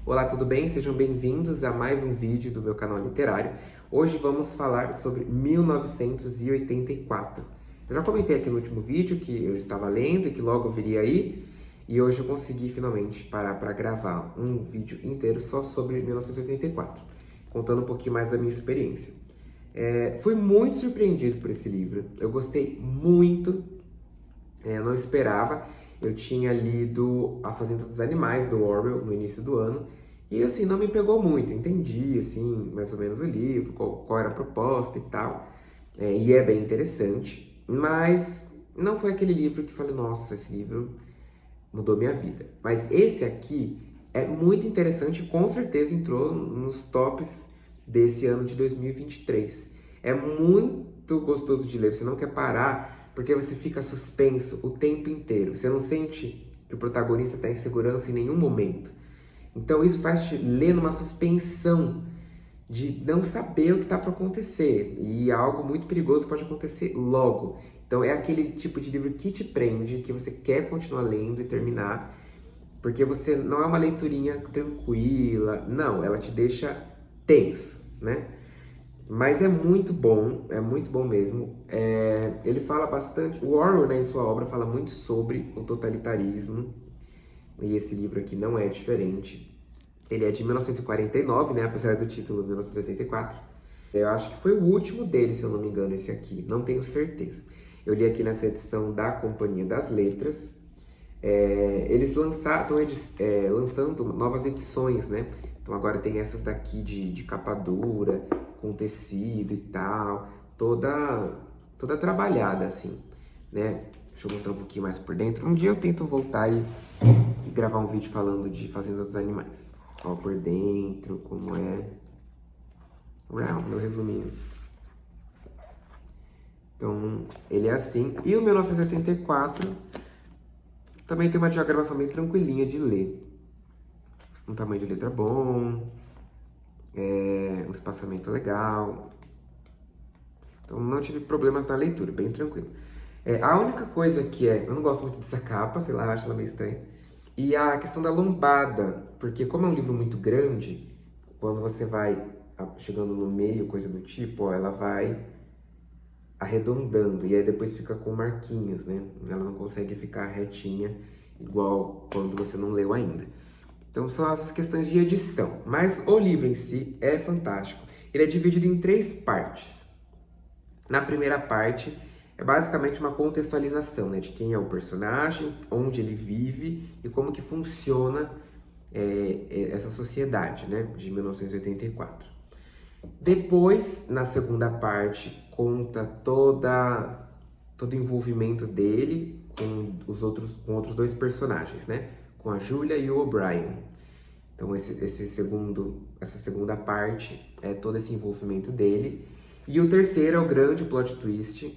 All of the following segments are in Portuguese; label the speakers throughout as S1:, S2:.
S1: Olá, tudo bem? Sejam bem-vindos a mais um vídeo do meu canal literário. Hoje vamos falar sobre 1984. Eu já comentei aqui no último vídeo que eu estava lendo e que logo viria aí, e hoje eu consegui finalmente parar para gravar um vídeo inteiro só sobre 1984, contando um pouquinho mais da minha experiência. Fui muito surpreendido por esse livro, eu gostei muito, eu não esperava. Eu tinha lido A Fazenda dos Animais, do Orwell, no início do ano, e assim, não me pegou muito, entendi, assim, mais ou menos o livro, qual era a proposta e tal, e é bem interessante, mas não foi aquele livro que falei, nossa, esse livro mudou minha vida. Mas esse aqui é muito interessante e com certeza entrou nos tops desse ano de 2023. É muito gostoso de ler, você não quer parar, porque você fica suspenso o tempo inteiro. Você não sente que o protagonista está em segurança em nenhum momento. Então isso faz te ler numa suspensão de não saber o que está para acontecer. E algo muito perigoso pode acontecer logo. Então é aquele tipo de livro que te prende, que você quer continuar lendo e terminar, porque você não é uma leiturinha tranquila, não, ela te deixa tenso, né? Mas é muito bom mesmo. Ele fala bastante, o Orwell, né, em sua obra, fala muito sobre o totalitarismo, e esse livro aqui não é diferente. Ele é de 1949, né, apesar do título 1984. Eu acho que foi o último dele, se eu não me engano, esse aqui, não tenho certeza. Eu li aqui nessa edição da Companhia das Letras. Eles estão lançando novas edições, né? Então agora tem essas daqui de capa dura, com tecido e tal, toda trabalhada assim, né? Deixa eu mostrar um pouquinho mais por dentro. Um dia eu tento voltar e gravar um vídeo falando de Fazenda dos Animais. Ó, por dentro, como é. Meu resuminho. Então, ele é assim. E o 1984 também tem uma diagramação bem tranquilinha de ler. Um tamanho de letra bom, um espaçamento legal. Então não tive problemas na leitura, bem tranquilo. A única coisa que eu não gosto muito dessa capa, sei lá, acho ela meio estranha. E a questão da lombada, porque como é um livro muito grande, quando você vai chegando no meio, coisa do tipo, ó, ela vai arredondando, e aí depois fica com marquinhos, né? Ela não consegue ficar retinha, igual quando você não leu ainda. Então são essas questões de edição. Mas o livro em si é fantástico. Ele é dividido em 3 partes. Na primeira parte é basicamente uma contextualização, né, de quem é o personagem, onde ele vive e como que funciona essa sociedade, né, de 1984. Depois, na segunda parte, conta todo o envolvimento dele com com outros 2 personagens, né? Com a Julia e o O'Brien. Então essa segunda parte é todo esse envolvimento dele. E o terceiro é o grande plot twist,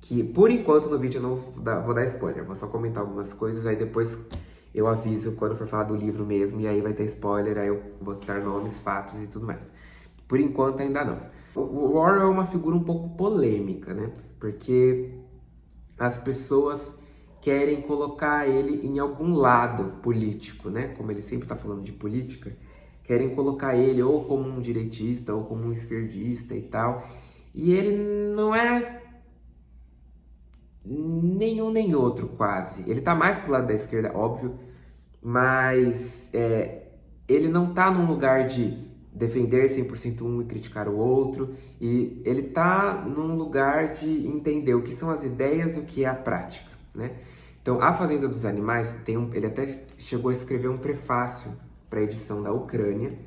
S1: que por enquanto no vídeo eu não vou dar spoiler, vou só comentar algumas coisas, aí depois eu aviso quando for falar do livro mesmo, e aí vai ter spoiler, aí eu vou citar nomes, fatos e tudo mais. Por enquanto ainda não. O Orwell é uma figura um pouco polêmica, né? Porque as pessoas querem colocar ele em algum lado político, né? Como ele sempre está falando de política, querem colocar ele ou como um direitista ou como um esquerdista e tal. E ele não é nenhum nem outro, quase. Ele tá mais pro lado da esquerda, óbvio, mas ele não tá num lugar de defender 100% um e criticar o outro, e ele tá num lugar de entender o que são as ideias e o que é a prática, né? Então, A Fazenda dos Animais, ele até chegou a escrever um prefácio para a edição da Ucrânia,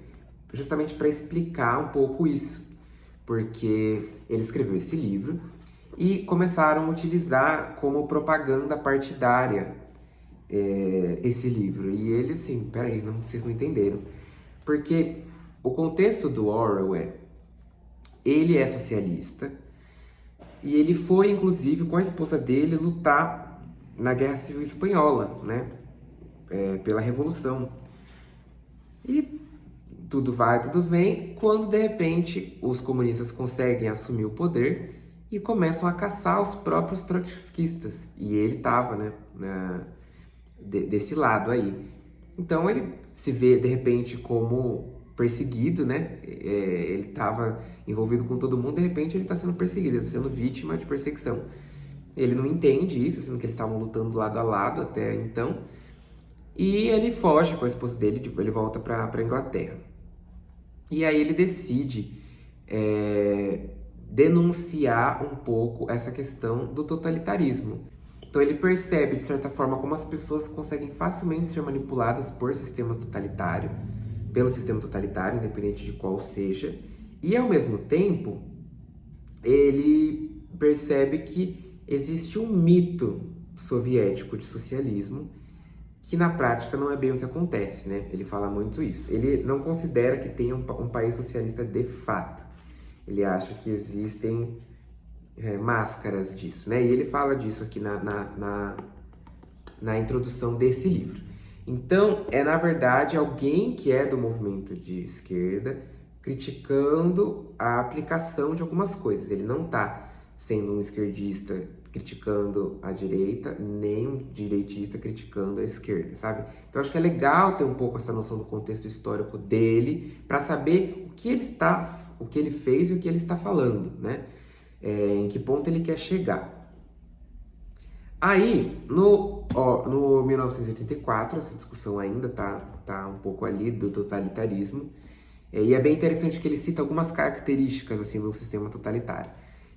S1: justamente para explicar um pouco isso, porque ele escreveu esse livro e começaram a utilizar como propaganda partidária esse livro. E ele assim, peraí, vocês não entenderam. Porque o contexto do Orwell ele é socialista e ele foi, inclusive, com a esposa dele, lutar na Guerra Civil Espanhola, né? Pela Revolução. E tudo vai, tudo vem, quando de repente os comunistas conseguem assumir o poder e começam a caçar os próprios trotskistas. E ele estava, né, desse lado aí. Então ele se vê de repente como perseguido, né? Ele estava envolvido com todo mundo, de repente ele está sendo perseguido, ele está sendo vítima de perseguição. Ele não entende isso, sendo que eles estavam lutando lado a lado até então. E ele foge com a esposa dele, tipo, ele volta para Inglaterra. E aí ele decide denunciar um pouco essa questão do totalitarismo. Então ele percebe, de certa forma, como as pessoas conseguem facilmente ser manipuladas por sistema totalitário, pelo sistema totalitário, independente de qual seja. E ao mesmo tempo, ele percebe que existe um mito soviético de socialismo que na prática não é bem o que acontece, né? Ele fala muito isso. Ele não considera que tenha um país socialista de fato. Ele acha que existem máscaras disso, né? E ele fala disso aqui na introdução desse livro. Então, na verdade alguém que é do movimento de esquerda criticando a aplicação de algumas coisas. Ele não está sendo um esquerdista criticando a direita, nem um direitista criticando a esquerda, sabe? Então acho que é legal ter um pouco essa noção do contexto histórico dele para saber o que ele fez e o que ele está falando, né? Em que ponto ele quer chegar. Aí, no 1984, essa discussão ainda tá um pouco ali do totalitarismo, e é bem interessante que ele cita algumas características assim do sistema totalitário.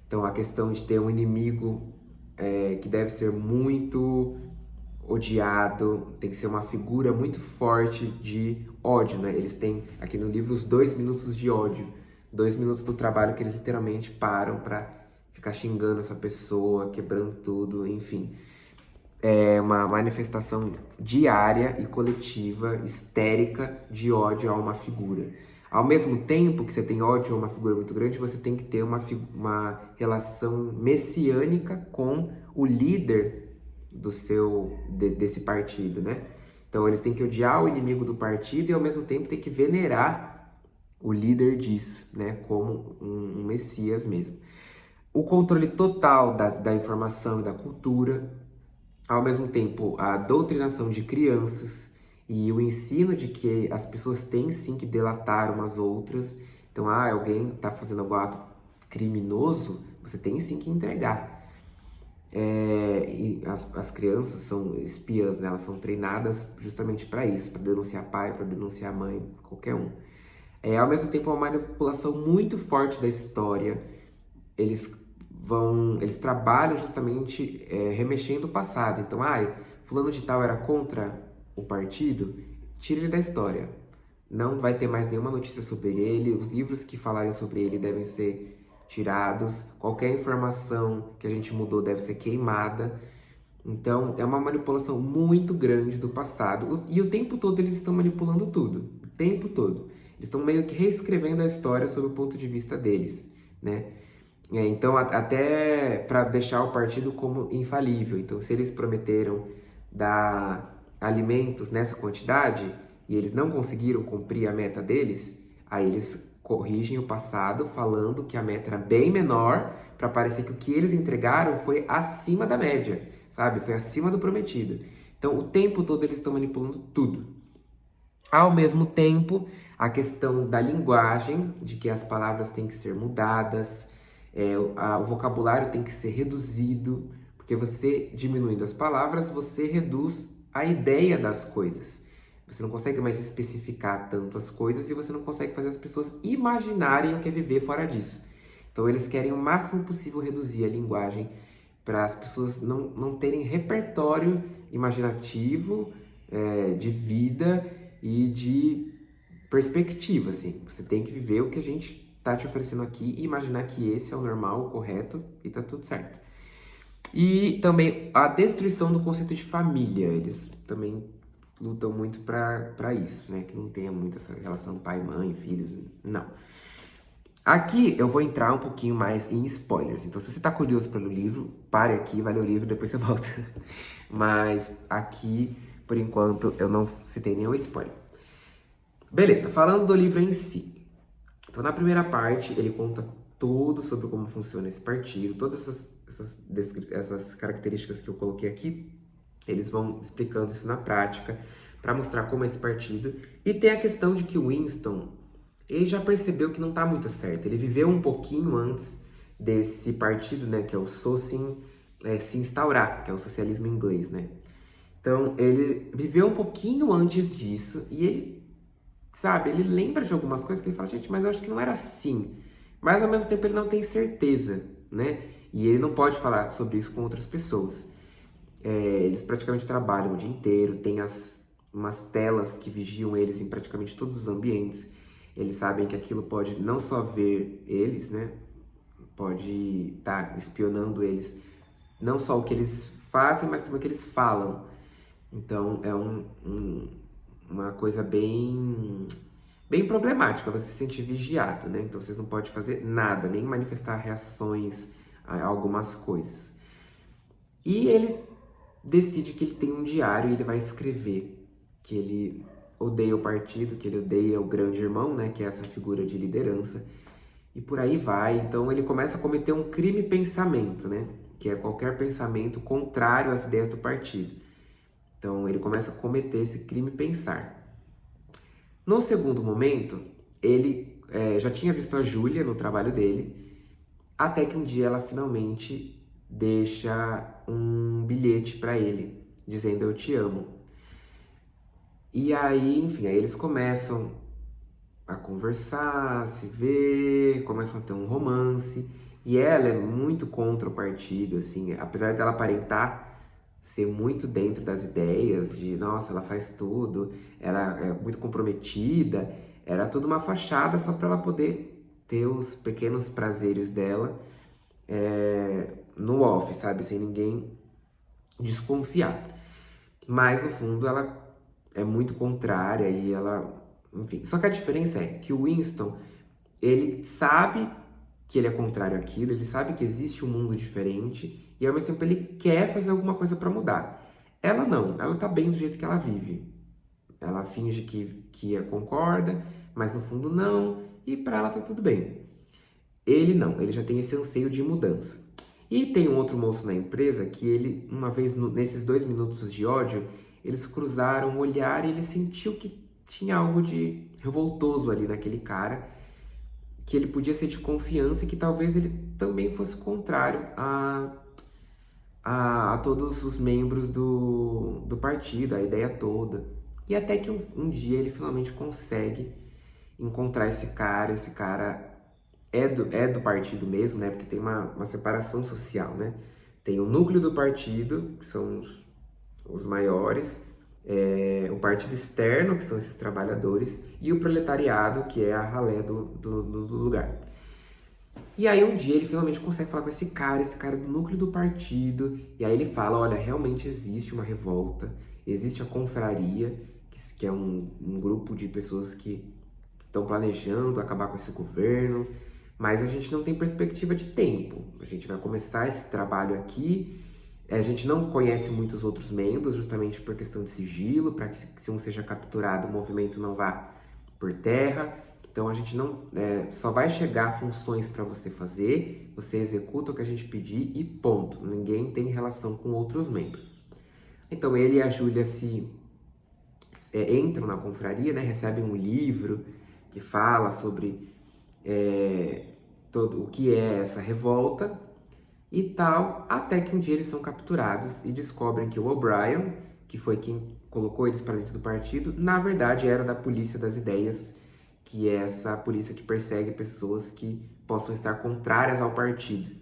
S1: Então, a questão de ter um inimigo que deve ser muito odiado, tem que ser uma figura muito forte de ódio, né? Eles têm aqui no livro os 2 minutos de ódio, 2 minutos do trabalho que eles literalmente param para ficar xingando essa pessoa, quebrando tudo, enfim. É uma manifestação diária e coletiva, histérica, de ódio a uma figura. Ao mesmo tempo que você tem ódio a uma figura muito grande, você tem que ter uma relação messiânica com o líder desse partido, né? Então eles têm que odiar o inimigo do partido e ao mesmo tempo tem que venerar o líder disso, né? Como um messias mesmo. O controle total da informação e da cultura, ao mesmo tempo a doutrinação de crianças e o ensino de que as pessoas têm sim que delatar umas outras. Então, alguém está fazendo algum ato criminoso, você tem sim que entregar. E as crianças são espiãs, né? Elas são treinadas justamente para isso, para denunciar pai, para denunciar mãe, qualquer um. Ao mesmo tempo, uma manipulação muito forte da história. Eles trabalham justamente remexendo o passado. Então, fulano de tal era contra o partido, tira ele da história. Não vai ter mais nenhuma notícia sobre ele, os livros que falarem sobre ele devem ser tirados, qualquer informação que a gente mudou deve ser queimada. Então, é uma manipulação muito grande do passado. E o tempo todo eles estão manipulando tudo. O tempo todo. Eles estão meio que reescrevendo a história sob o ponto de vista deles, né? Então, até para deixar o partido como infalível. Então, se eles prometeram dar alimentos nessa quantidade e eles não conseguiram cumprir a meta deles, aí eles corrigem o passado falando que a meta era bem menor para parecer que o que eles entregaram foi acima da média, sabe? Foi acima do prometido. Então, o tempo todo eles estão manipulando tudo. Ao mesmo tempo, a questão da linguagem, de que as palavras têm que ser mudadas, o vocabulário tem que ser reduzido, porque você diminuindo as palavras, você reduz a ideia das coisas. Você não consegue mais especificar tanto as coisas e você não consegue fazer as pessoas imaginarem o que é viver fora disso. Então eles querem o máximo possível reduzir a linguagem para as pessoas não terem repertório imaginativo, de vida e de perspectiva, assim. Você tem que viver o que a gente tá te oferecendo aqui e imaginar que esse é o normal, o correto e tá tudo certo. E também a destruição do conceito de família. Eles também lutam muito para isso, né? Que não tenha muito essa relação pai, mãe, filhos, não. Aqui eu vou entrar um pouquinho mais em spoilers. Então, se você tá curioso pelo livro, pare aqui, vai ler o livro, depois você volta. Mas aqui, por enquanto, eu não citei nenhum spoiler. Beleza, falando do livro em si. Então, na primeira parte, ele conta tudo sobre como funciona esse partido, todas essas características que eu coloquei aqui, eles vão explicando isso na prática, para mostrar como é esse partido. E tem a questão de que o Winston, ele já percebeu que não está muito certo. Ele viveu um pouquinho antes desse partido, né, que é o Socin, se instaurar, que é o socialismo inglês, né? Então, ele viveu um pouquinho antes disso e ele, sabe, ele lembra de algumas coisas que ele fala, gente, mas eu acho que não era assim. Mas, ao mesmo tempo, ele não tem certeza, né? E ele não pode falar sobre isso com outras pessoas. Eles praticamente trabalham o dia inteiro, tem umas telas que vigiam eles em praticamente todos os ambientes. Eles sabem que aquilo pode não só ver eles, né? Pode estar espionando eles, não só o que eles fazem, mas também o que eles falam. Então é uma coisa bem problemática você se sentir vigiado, né? Então vocês não podem fazer nada, nem manifestar reações a algumas coisas. E ele decide que ele tem um diário e ele vai escrever que ele odeia o partido, que ele odeia o grande irmão, né? Que é essa figura de liderança. E por aí vai. Então ele começa a cometer um crime-pensamento, né? Que é qualquer pensamento contrário às ideias do partido. Então ele começa a cometer esse crime-pensar. No segundo momento, ele já tinha visto a Júlia no trabalho dele, até que um dia ela finalmente deixa um bilhete para ele, dizendo eu te amo. E aí, enfim, aí eles começam a conversar, a se ver, começam a ter um romance. E ela é muito contra o partido, assim, apesar dela aparentar ser muito dentro das ideias, de nossa, ela faz tudo, ela é muito comprometida, era tudo uma fachada só para ela poder ter os pequenos prazeres dela no off, sabe? Sem ninguém desconfiar. Mas no fundo ela é muito contrária e ela, enfim. Só que a diferença é que o Winston, ele sabe que ele é contrário àquilo, ele sabe que existe um mundo diferente e ao mesmo tempo ele quer fazer alguma coisa para mudar. Ela não, ela tá bem do jeito que ela vive. Ela finge que concorda, mas no fundo não, e para ela tá tudo bem. Ele não, ele já tem esse anseio de mudança. E tem um outro moço na empresa que ele, uma vez nesses 2 minutos de ódio, eles cruzaram o olhar e ele sentiu que tinha algo de revoltoso ali naquele cara, que ele podia ser de confiança e que talvez ele também fosse contrário a todos os membros do partido, a ideia toda. E até que um dia ele finalmente consegue encontrar esse cara é do partido mesmo, né? Porque tem uma separação social, né? Tem o núcleo do partido, que são os maiores, o partido externo, que são esses trabalhadores, e o proletariado, que é a ralé do lugar. E aí um dia ele finalmente consegue falar com esse cara do núcleo do partido, e aí ele fala, olha, realmente existe uma revolta, existe a confraria, que é um grupo de pessoas que estão planejando acabar com esse governo, mas a gente não tem perspectiva de tempo. A gente vai começar esse trabalho aqui, a gente não conhece muitos outros membros, justamente por questão de sigilo, para que se um seja capturado, o movimento não vá por terra. Então a gente não só vai chegar funções para você fazer, você executa o que a gente pedir e ponto. Ninguém tem relação com outros membros. Então ele e a Júlia entram na confraria, né, recebem um livro que fala sobre todo o que é essa revolta e tal, até que um dia eles são capturados e descobrem que o O'Brien, que foi quem colocou eles para dentro do partido, na verdade era da polícia das ideias, que é essa polícia que persegue pessoas que possam estar contrárias ao partido.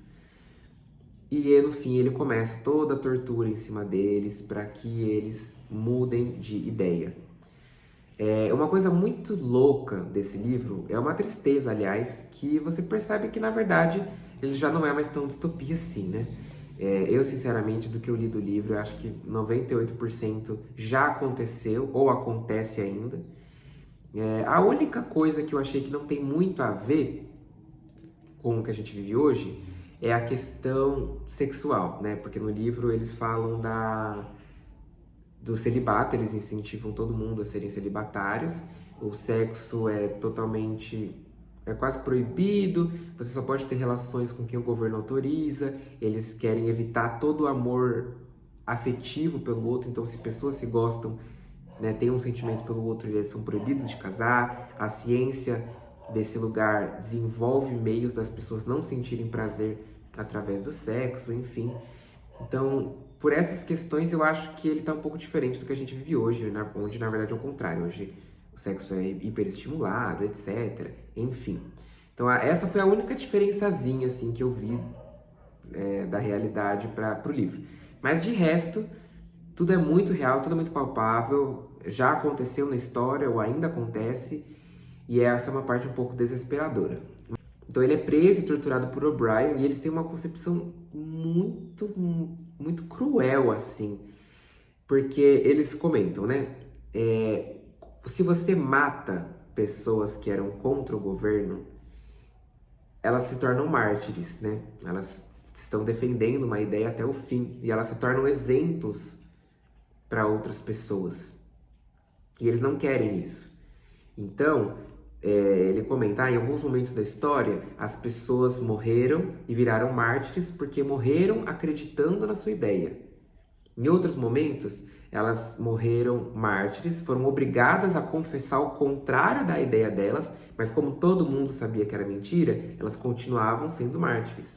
S1: E no fim ele começa toda a tortura em cima deles para que eles mudem de ideia. Uma coisa muito louca desse livro, é uma tristeza, aliás, que você percebe que, na verdade, ele já não é mais tão distopia assim, né? Eu, sinceramente, do que eu li do livro, eu acho que 98% já aconteceu ou acontece ainda. A única coisa que eu achei que não tem muito a ver com o que a gente vive hoje é a questão sexual, né? Porque no livro eles falam do celibato, eles incentivam todo mundo a serem celibatários, o sexo é quase proibido, você só pode ter relações com quem o governo autoriza, eles querem evitar todo o amor afetivo pelo outro, então se pessoas se gostam, né, têm um sentimento pelo outro, eles são proibidos de casar. A ciência desse lugar desenvolve meios das pessoas não sentirem prazer através do sexo, enfim. Então, por essas questões, eu acho que ele está um pouco diferente do que a gente vive hoje, onde na verdade é o contrário. Hoje o sexo é hiperestimulado, etc. Enfim. Então, essa foi a única diferençazinha assim, que eu vi da realidade para o livro. Mas de resto, tudo é muito real, tudo é muito palpável, já aconteceu na história ou ainda acontece, e essa é uma parte um pouco desesperadora. Então ele é preso e torturado por O'Brien, e eles têm uma concepção muito cruel, assim, porque eles comentam, né? Se você mata pessoas que eram contra o governo, elas se tornam mártires, né? Elas estão defendendo uma ideia até o fim, e elas se tornam exemplos para outras pessoas. E eles não querem isso. Então, ele comenta, em alguns momentos da história, as pessoas morreram e viraram mártires porque morreram acreditando na sua ideia. Em outros momentos, elas morreram mártires, foram obrigadas a confessar o contrário da ideia delas, mas como todo mundo sabia que era mentira, elas continuavam sendo mártires.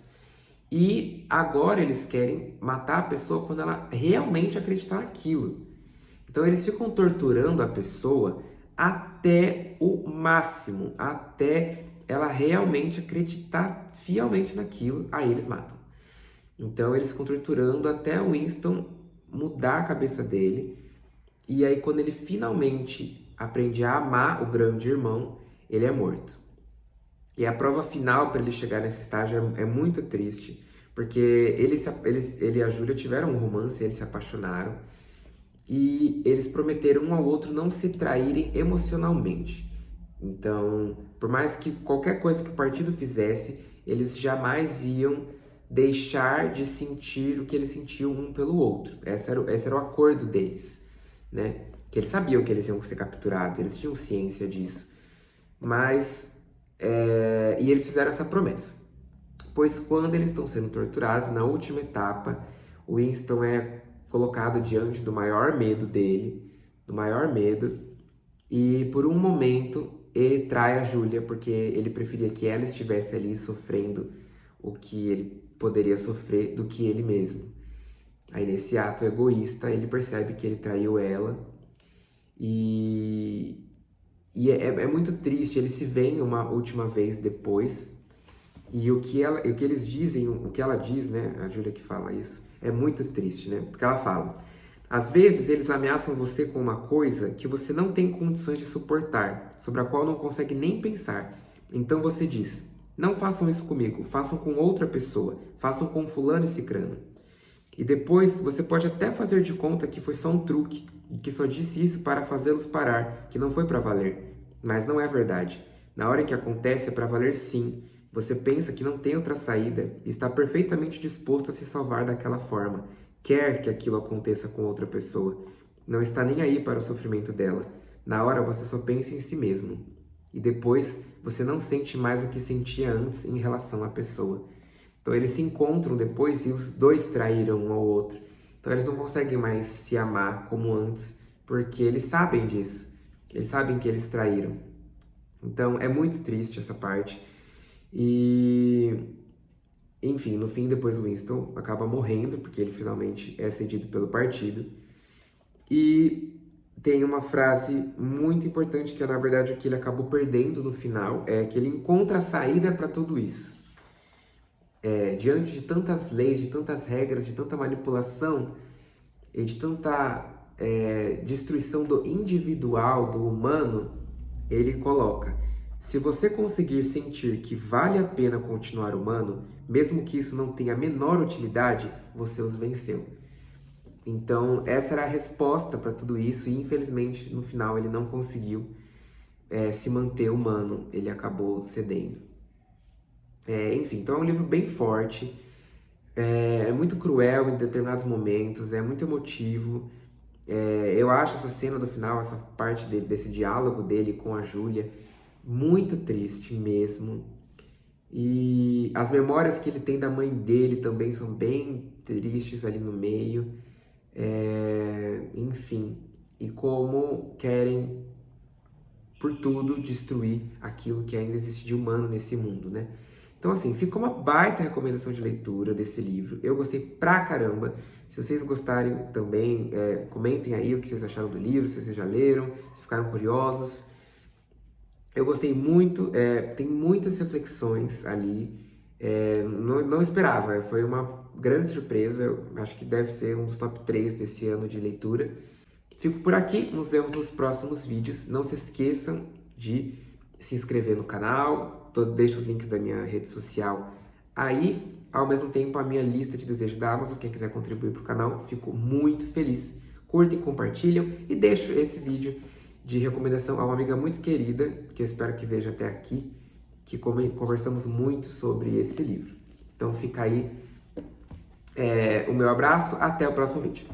S1: E agora eles querem matar a pessoa quando ela realmente acreditar naquilo. Então eles ficam torturando a pessoa até o máximo, até ela realmente acreditar fielmente naquilo, aí eles matam. Então eles ficam torturando até o Winston mudar a cabeça dele, e aí quando ele finalmente aprende a amar o grande irmão, ele é morto. E a prova final para ele chegar nesse estágio é muito triste, porque ele e a Júlia tiveram um romance, eles se apaixonaram, e eles prometeram um ao outro não se traírem emocionalmente. Então, por mais que qualquer coisa que o partido fizesse, eles jamais iam deixar de sentir o que eles sentiam um pelo outro. Esse era o acordo deles, né? Que eles sabiam que eles iam ser capturados, eles tinham ciência disso. Mas, e eles fizeram essa promessa. Pois quando eles estão sendo torturados, na última etapa, o Winston é colocado diante do maior medo dele, do maior medo, e por um momento ele trai a Júlia, porque ele preferia que ela estivesse ali sofrendo o que ele poderia sofrer do que ele mesmo. Aí nesse ato egoísta, ele percebe que ele traiu ela, e é muito triste. Eles se veem uma última vez depois, e o que eles dizem, o que ela diz, né, a Júlia que fala isso, é muito triste, né? Porque ela fala: às vezes eles ameaçam você com uma coisa que você não tem condições de suportar, sobre a qual não consegue nem pensar. Então você diz: não façam isso comigo, façam com outra pessoa, façam com fulano e cicrano. E depois você pode até fazer de conta que foi só um truque, e que só disse isso para fazê-los parar, que não foi para valer. Mas não é verdade. Na hora que acontece é para valer sim. Você pensa que não tem outra saída e está perfeitamente disposto a se salvar daquela forma. Quer que aquilo aconteça com outra pessoa. Não está nem aí para o sofrimento dela. Na hora você só pensa em si mesmo. E depois você não sente mais o que sentia antes em relação à pessoa. Então eles se encontram depois e os dois traíram um ao outro. Então eles não conseguem mais se amar como antes, porque eles sabem disso. Eles sabem que eles traíram. Então é muito triste essa parte. E, enfim, no fim, depois o Winston acaba morrendo, porque ele finalmente é cedido pelo partido. E tem uma frase muito importante, que é, na verdade, o que ele acabou perdendo no final, é que ele encontra a saída para tudo isso. Diante de tantas leis, de tantas regras, de tanta manipulação e de tanta destruição do individual, do humano, ele coloca: se você conseguir sentir que vale a pena continuar humano, mesmo que isso não tenha a menor utilidade, você os venceu. Então, essa era a resposta para tudo isso, e infelizmente, no final, ele não conseguiu se manter humano, ele acabou cedendo. Enfim, então é um livro bem forte, é muito cruel em determinados momentos, é muito emotivo. Eu acho essa cena do final, essa parte desse diálogo dele com a Júlia, muito triste mesmo. E as memórias que ele tem da mãe dele também são bem tristes ali no meio. Enfim, e como querem, por tudo, destruir aquilo que ainda existe de humano nesse mundo, né? Então, assim, ficou uma baita recomendação de leitura desse livro. Eu gostei pra caramba. Se vocês gostarem também, comentem aí o que vocês acharam do livro, se vocês já leram, se ficaram curiosos. Eu gostei muito, tem muitas reflexões ali. Não esperava, foi uma grande surpresa. Eu acho que deve ser um dos top 3 desse ano de leitura. Fico por aqui, nos vemos nos próximos vídeos. Não se esqueçam de se inscrever no canal, deixo os links da minha rede social aí. Ao mesmo tempo, a minha lista de desejos da Amazon, quem quiser contribuir para o canal, fico muito feliz. Curtem, compartilham e deixo esse vídeo de recomendação a uma amiga muito querida, que eu espero que veja até aqui, que conversamos muito sobre esse livro. Então fica aí o meu abraço, até o próximo vídeo.